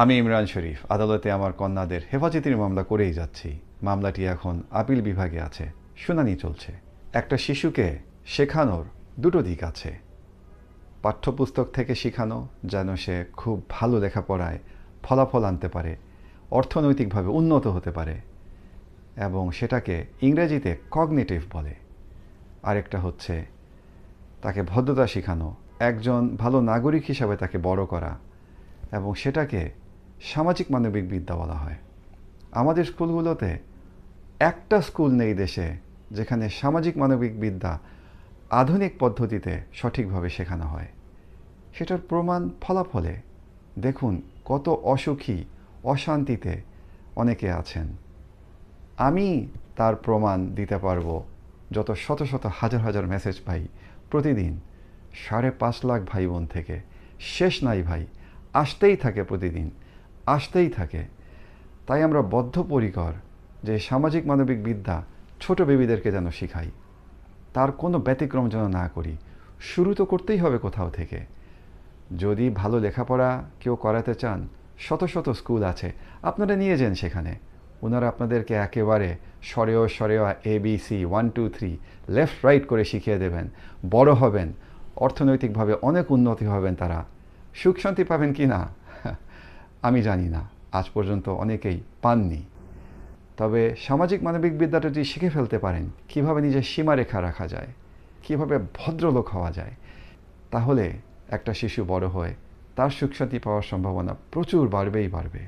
আমি ইমরান শরীফ আদালতে আমার কন্যাদের হেফাজতের মামলা করেই যাচ্ছি। মামলাটি এখন আপিল বিভাগে আছে, শুনানি চলছে। একটা শিশুকে শেখানোর দুটো দিক আছে। পাঠ্যপুস্তক থেকে শেখানো যেন সে খুব ভালো লেখাপড়ায় ফলাফল আনতে পারে, অর্থনৈতিকভাবে উন্নত হতে পারে, এবং সেটাকে ইংরেজিতে কগনিটিভ বলে। আরেকটা হচ্ছে তাকে ভদ্রতা শেখানো, একজন ভালো নাগরিক হিসাবে তাকে বড় করা, এবং সেটাকে সামাজিক মানবিক বিদ্যা বলা হয়। আমাদের স্কুলগুলোতে একটা স্কুল নেই দেশে যেখানে সামাজিক মানবিক বিদ্যা আধুনিক পদ্ধতিতে সঠিকভাবে শেখানো হয়। সেটার প্রমাণ ফলাফলে। দেখুন কত অসুখী, অশান্তিতে অনেকে আছেন। আমি তার প্রমাণ দিতে পারবো। যত শত শত হাজার হাজার মেসেজ পাই প্রতিদিন 5.5 লাখ ভাই বোন থেকে, শেষ নাই ভাই, আসতেই থাকে, প্রতিদিন আসতেই থাকে। তাই আমরা বদ্ধপরিকর যে সামাজিক মানবিক বিদ্যা ছোট বেবিদেরকে যেন শেখাই, তার কোনো ব্যতিক্রম যেন না করি। শুরু তো করতেই হবে কোথাও থেকে। যদি ভালো লেখাপড়া কেউ করাতে চান, শত শত স্কুল আছে, আপনারা নিয়ে যান সেখানে। ওনারা আপনাদেরকে একেবারে সরেও সরেও ABC 1 2 3 লেফট রাইট করে শিখিয়ে দেবেন। বড় হবেন, অর্থনৈতিকভাবে অনেক উন্নতি হবেন তারা। সুখ শান্তি পাবেন কি না আমি জানি না, আজ পর্যন্ত অনেকেই পাননি। তবে সামাজিক মানবিক বিদ্যাটা যদি শিখে ফেলতে পারেন কীভাবে নিজের সীমারেখা রাখা যায়, কীভাবে ভদ্রলোক হওয়া যায়, তাহলে একটা শিশু বড় হয়ে তার সুখ শান্তি পাওয়ার সম্ভাবনা প্রচুর বাড়বেই বাড়বে।